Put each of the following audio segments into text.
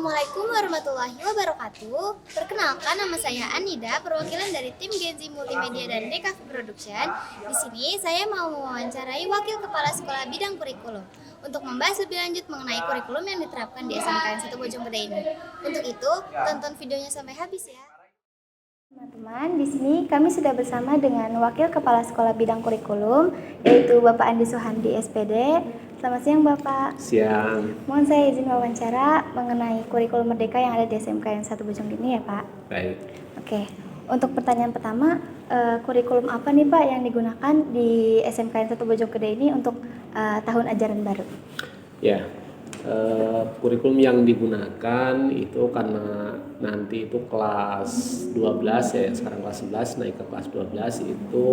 Assalamualaikum warahmatullahi wabarakatuh. Perkenalkan, nama saya Anida, perwakilan dari tim Genzi Multimedia dan DKV Production. Di sini saya mau mewawancarai Wakil Kepala Sekolah Bidang Kurikulum untuk membahas lebih lanjut mengenai kurikulum yang diterapkan di SMKN 1 Bojonggede ini. Untuk itu, tonton videonya sampai habis ya. Teman-teman, di sini kami sudah bersama dengan Wakil Kepala Sekolah Bidang Kurikulum, yaitu Bapak Andi Suhandi, SPD. Selamat siang, Bapak. Siang. Mohon saya izin wawancara mengenai kurikulum merdeka yang ada di SMKN 1 Bojonggede ini ya, Pak. Baik. Oke, untuk pertanyaan pertama, kurikulum apa nih, Pak, yang digunakan di SMKN 1 Bojonggede ini untuk tahun ajaran baru? Ya, kurikulum yang digunakan itu karena nanti itu kelas 12 ya, sekarang kelas 11 naik ke kelas 12 itu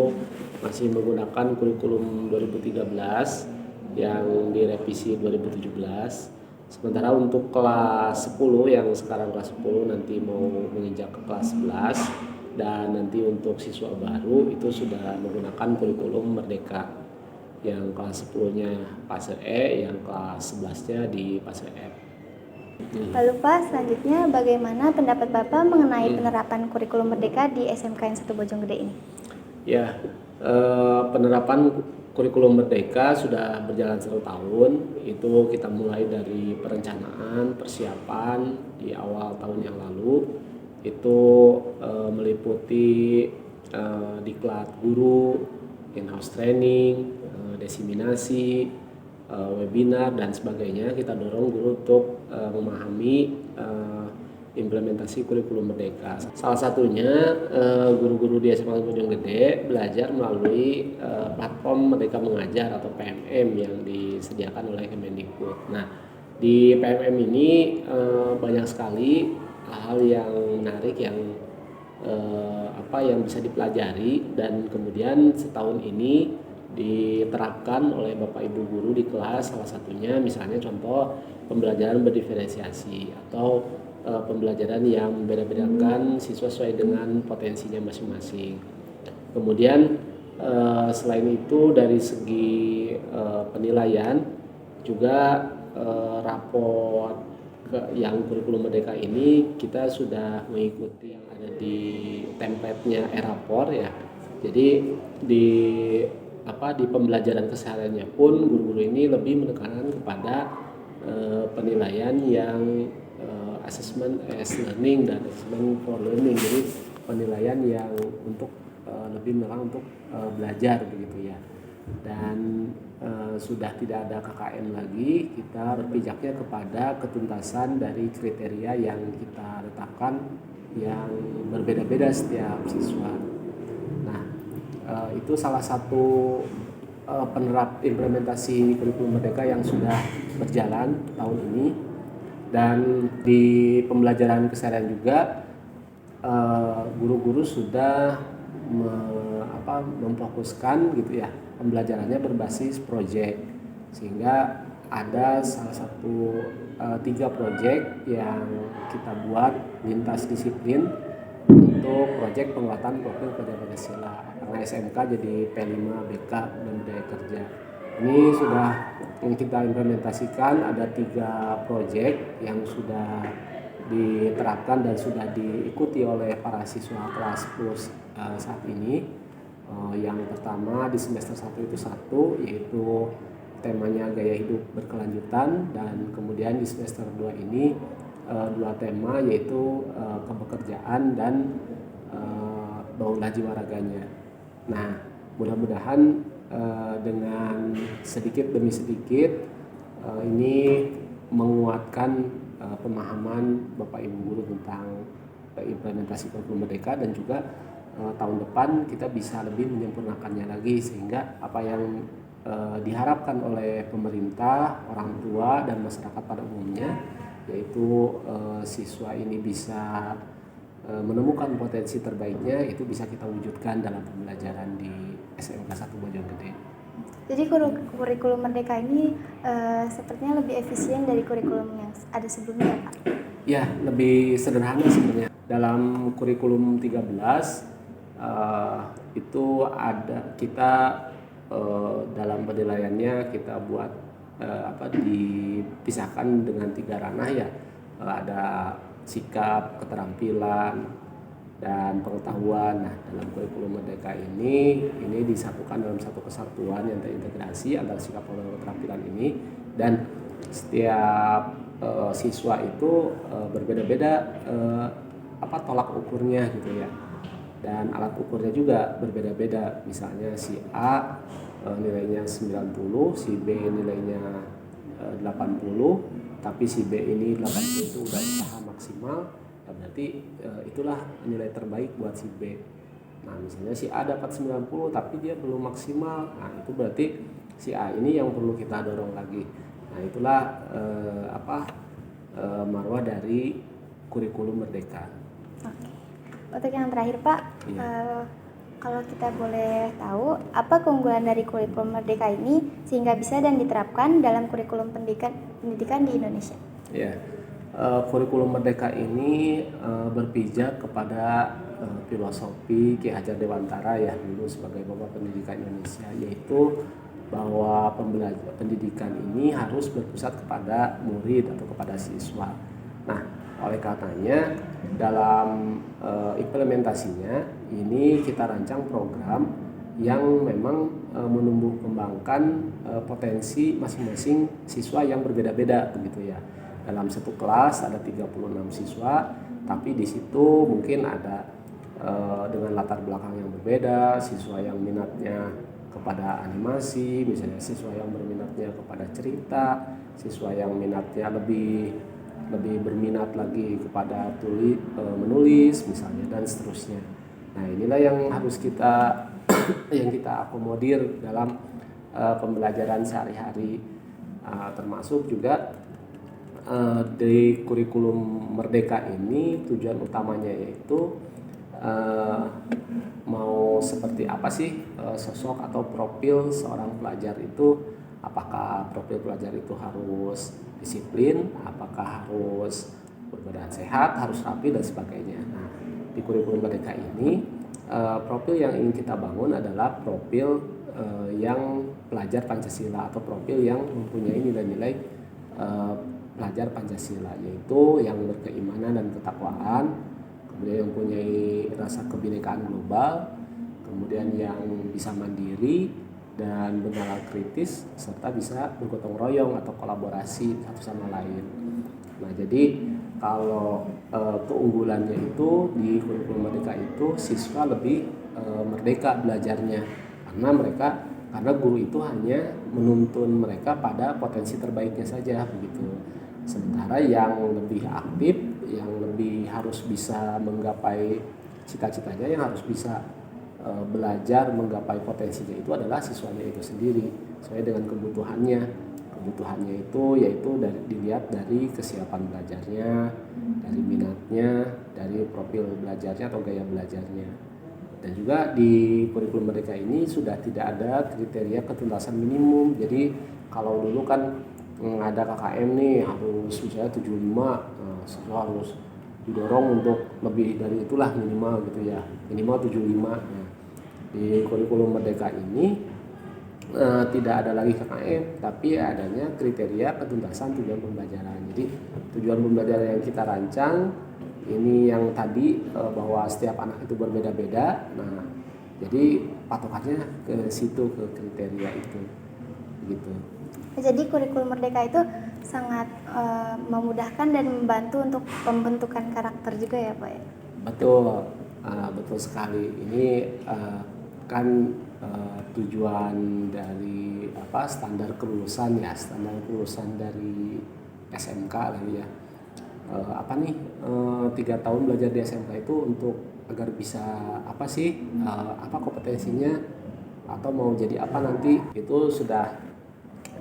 masih menggunakan kurikulum 2013 yang direvisi 2017. Sementara untuk kelas 10 yang sekarang kelas 10 nanti mau menginjak ke kelas 11 dan nanti untuk siswa baru itu sudah menggunakan kurikulum Merdeka. Yang kelas 10-nya fase E, yang kelas 11-nya di fase F. Lalu Pak, selanjutnya bagaimana pendapat Bapak mengenai penerapan kurikulum merdeka di SMKN 1 Bojonggede ini? Ya, penerapan kurikulum merdeka sudah berjalan 1 tahun. Itu kita mulai dari perencanaan, persiapan di awal tahun yang lalu. Itu meliputi diklat guru, in-house training, desiminasi, webinar dan sebagainya. Kita dorong guru untuk memahami implementasi kurikulum merdeka. Salah satunya guru-guru di SMA Bojonggede belajar melalui platform Merdeka Mengajar atau PMM yang disediakan oleh Kemendikbud. Nah, di PMM ini banyak sekali hal yang menarik yang yang bisa dipelajari dan kemudian setahun ini diterapkan oleh Bapak Ibu guru di kelas. Salah satunya misalnya contoh pembelajaran berdiferensiasi atau pembelajaran yang membeda-bedakan siswa sesuai dengan potensinya masing-masing. Kemudian selain itu dari segi penilaian juga raport yang kurikulum merdeka ini kita sudah mengikuti yang ada di template-nya e-rapor ya. Jadi di pembelajaran kesehariannya pun guru-guru ini lebih menekankan kepada penilaian yang assessment as learning dan assessment for learning. Jadi penilaian yang untuk lebih menekankan untuk belajar begitu ya. Dan sudah tidak ada KKN lagi, kita berpijaknya kepada ketuntasan dari kriteria yang kita letakkan yang berbeda-beda setiap siswa. Nah, itu salah satu penerap implementasi kurikulum merdeka yang sudah berjalan tahun ini. Dan di pembelajaran keseharian juga guru-guru sudah memfokuskan gitu ya pembelajarannya berbasis proyek, sehingga ada salah satu 3 proyek yang kita buat lintas disiplin untuk proyek penguatan profil kerja Pancasila karena SMK jadi P5 BK dan budaya kerja. Ini sudah yang kita implementasikan, ada 3 proyek yang sudah diterapkan dan sudah diikuti oleh para siswa kelas 10 saat ini. Yang pertama di semester 1 itu 1, yaitu temanya gaya hidup berkelanjutan, dan kemudian di semester 2 ini 2 tema, yaitu kepekerjaan dan bangunlah jiwa raganya. Nah, mudah-mudahan dengan sedikit demi sedikit ini menguatkan pemahaman Bapak Ibu guru tentang implementasi kurikulum merdeka, dan juga tahun depan kita bisa lebih menyempurnakannya lagi, sehingga apa yang diharapkan oleh pemerintah, orang tua dan masyarakat pada umumnya, yaitu siswa ini bisa menemukan potensi terbaiknya, itu bisa kita wujudkan dalam pembelajaran di SMK 1 Bojonggede. Jadi kurikulum merdeka ini sepertinya lebih efisien dari kurikulum yang ada sebelumnya, Pak? Ya, lebih sederhana sebenarnya. Dalam kurikulum 13 itu ada kita dalam penilaiannya kita buat dipisahkan dengan 3 ranah ya. ada sikap, keterampilan, dan pengetahuan. Nah, dalam kurikulum Merdeka ini disatukan dalam satu kesatuan yang terintegrasi antara sikap, pengetahuan, keterampilan ini, dan setiap siswa itu berbeda-beda tolak ukurnya gitu ya. Dan alat ukurnya juga berbeda-beda. Misalnya si A nilainya 90, si B nilainya 80, tapi si B ini 80 itu udah usaha maksimal, ya berarti itulah nilai terbaik buat si B. Nah, misalnya si A dapat 90 tapi dia belum maksimal, nah itu berarti si A ini yang perlu kita dorong lagi. Nah, itulah marwah dari kurikulum Merdeka. Oke. Untuk yang terakhir Pak, Iya. kalau kita boleh tahu apa keunggulan dari kurikulum Merdeka ini sehingga bisa dan diterapkan dalam kurikulum pendidikan di Indonesia? Ya, kurikulum Merdeka ini berpijak kepada filosofi Ki Hajar Dewantara ya dulu sebagai Bapak Pendidikan Indonesia, yaitu bahwa pendidikan ini harus berpusat kepada murid atau kepada siswa. Nah, oleh karenanya dalam implementasinya ini kita rancang program yang memang menumbuh kembangkan potensi masing-masing siswa yang berbeda-beda begitu ya. Dalam satu kelas ada 36 siswa, tapi di situ mungkin ada dengan latar belakang yang berbeda, siswa yang minatnya kepada animasi, misalnya siswa yang berminatnya kepada cerita, siswa yang minatnya lebih berminat lagi kepada menulis misalnya, dan seterusnya. Nah, inilah yang harus kita yang kita akomodir dalam pembelajaran sehari-hari, termasuk juga di kurikulum Merdeka ini tujuan utamanya yaitu mau seperti apa sih sosok atau profil seorang pelajar itu. Apakah profil pelajar itu harus disiplin, apakah harus berbadan sehat, harus rapi, dan sebagainya. Nah, di kurikulum Merdeka ini profil yang ingin kita bangun adalah profil yang pelajar Pancasila atau profil yang mempunyai nilai-nilai pelajar Pancasila, yaitu yang berkeimanan dan ketakwaan, kemudian yang mempunyai rasa kebinekaan global, kemudian yang bisa mandiri dan bernalar kritis, serta bisa bergotong royong atau kolaborasi satu sama lain. Nah, jadi kalau keunggulannya itu di kurikulum Merdeka itu siswa lebih merdeka belajarnya, karena guru itu hanya menuntun mereka pada potensi terbaiknya saja begitu. Sementara yang lebih aktif, yang lebih harus bisa menggapai cita-citanya, yang harus bisa belajar menggapai potensinya itu adalah siswanya itu sendiri sesuai dengan kebutuhannya itu yaitu dilihat dari kesiapan belajarnya, dari minatnya, dari profil belajarnya atau gaya belajarnya. Dan juga di kurikulum Merdeka ini sudah tidak ada kriteria ketuntasan minimum. Jadi kalau dulu kan ada KKM nih harus misalnya 75, siswa harus didorong untuk lebih dari itulah minimal gitu ya, minimal 75. Nah, di kurikulum Merdeka ini tidak ada lagi KKM, tapi adanya kriteria ketuntasan tujuan pembelajaran. Jadi tujuan pembelajaran yang kita rancang ini yang tadi bahwa setiap anak itu berbeda-beda. Nah, jadi patokannya ke situ, ke kriteria itu, gitu. Jadi kurikulum Merdeka itu sangat memudahkan dan membantu untuk pembentukan karakter juga ya Pak ya? Betul, betul sekali. Ini kan tujuan dari standar kelulusan dari SMK lagi ya. 3 tahun belajar di SMK itu untuk agar bisa apa kompetensinya atau mau jadi apa nanti, itu sudah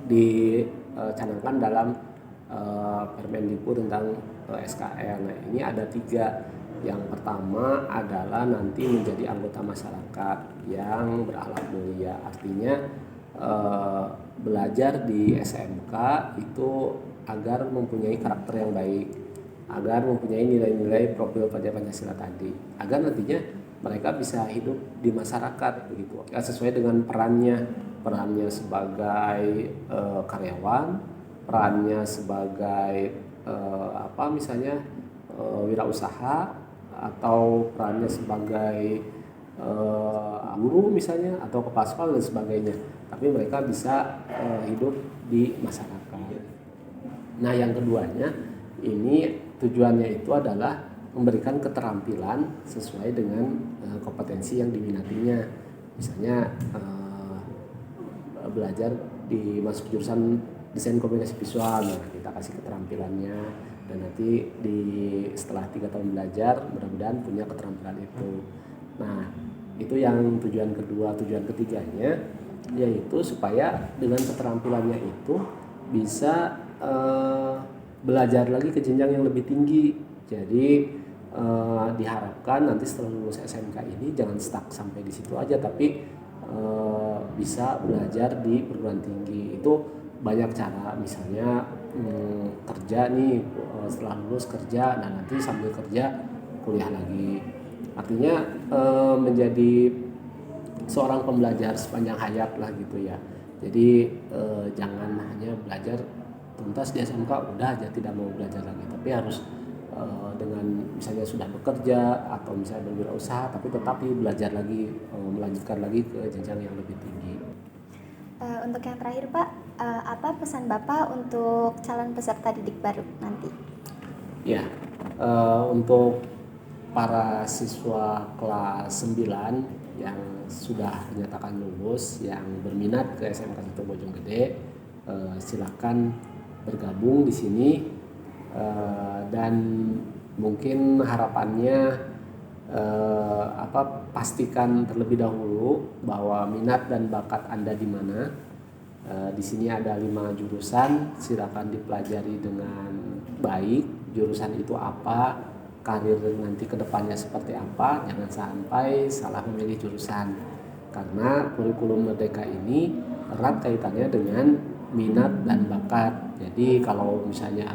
dicanangkan dalam Permendikbud tentang SKL. Nah, ini ada 3. Yang pertama adalah nanti menjadi anggota masyarakat yang berakhlak mulia. Artinya belajar di SMK itu agar mempunyai karakter yang baik, agar mempunyai nilai-nilai profil pelajar Pancasila tadi, agar nantinya mereka bisa hidup di masyarakat begitu, ya, sesuai dengan perannya sebagai karyawan, perannya sebagai misalnya wirausaha atau perannya sebagai guru misalnya atau kepala sekolah dan sebagainya, tapi mereka bisa hidup di masyarakat. Nah, yang keduanya ini tujuannya itu adalah memberikan keterampilan sesuai dengan kompetensi yang diminatinya. Misalnya belajar masuk jurusan desain komunikasi visual, nah kita kasih keterampilannya, dan nanti setelah 3 tahun belajar mudah-mudahan punya keterampilan itu. Nah, itu yang tujuan kedua. Tujuan ketiganya yaitu supaya dengan keterampilannya itu bisa belajar lagi ke jenjang yang lebih tinggi. Jadi diharapkan nanti setelah lulus SMK ini jangan stuck sampai di situ aja, tapi bisa belajar di perguruan tinggi. Itu banyak cara, misalnya kerja nih, setelah lulus kerja, dan nanti sambil kerja kuliah lagi. Artinya menjadi seorang pembelajar sepanjang hayat lah gitu ya. Jadi jangan hanya belajar tuntas di SMK udah aja tidak mau belajar lagi, tapi harus dengan misalnya sudah bekerja atau misalnya berwirausaha, tapi tetap belajar lagi, melanjutkan lagi ke jenjang yang lebih tinggi. Untuk yang terakhir Pak, apa pesan Bapak untuk calon peserta didik baru nanti? Ya, untuk para siswa kelas 9 yang sudah dinyatakan lulus, yang berminat ke SMK 1 Bojonggede, silakan bergabung di sini, dan mungkin harapannya pastikan terlebih dahulu bahwa minat dan bakat Anda di mana. Di sini ada 5 jurusan, silakan dipelajari dengan baik. Jurusan itu apa, karir nanti kedepannya seperti apa, jangan sampai salah memilih jurusan. Karena kurikulum Merdeka ini erat kaitannya dengan minat dan bakat. Jadi kalau misalnya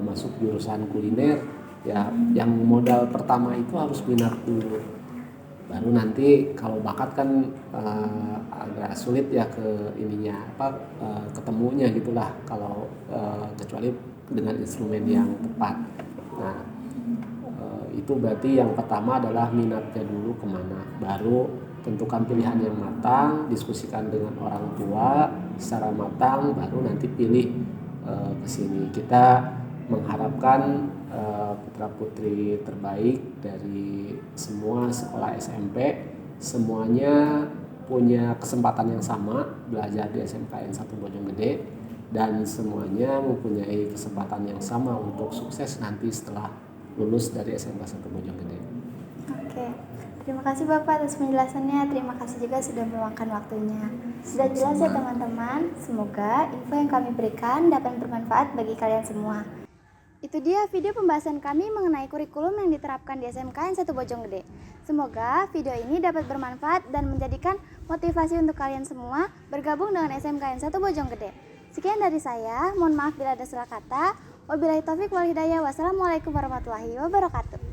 masuk jurusan kuliner, ya yang modal pertama itu harus minat dulu, baru nanti kalau bakat kan agak sulit ya ketemunya gitulah, kalau kecuali dengan instrumen yang tepat. Nah, itu berarti yang pertama adalah minatnya dulu kemana, baru tentukan pilihan yang matang, diskusikan dengan orang tua secara matang, baru nanti pilih ke sini. Kita mengharapkan putra putri terbaik dari semua sekolah SMP semuanya punya kesempatan yang sama belajar di SMKN 1 Bojonggede, dan semuanya mempunyai kesempatan yang sama untuk sukses nanti setelah lulus dari SMK 1 Bojonggede. Oke, terima kasih Bapak atas penjelasannya. Terima kasih juga sudah meluangkan waktunya. Sudah jelas ya teman-teman. Semoga info yang kami berikan dapat bermanfaat bagi kalian semua. Itu dia video pembahasan kami mengenai kurikulum yang diterapkan di SMKN 1 Bojonggede. Semoga video ini dapat bermanfaat dan menjadikan motivasi untuk kalian semua bergabung dengan SMKN 1 Bojonggede. Sekian dari saya, mohon maaf bila ada salah kata. Wabillahi taufiq wal hidayah. Wassalamualaikum warahmatullahi wabarakatuh.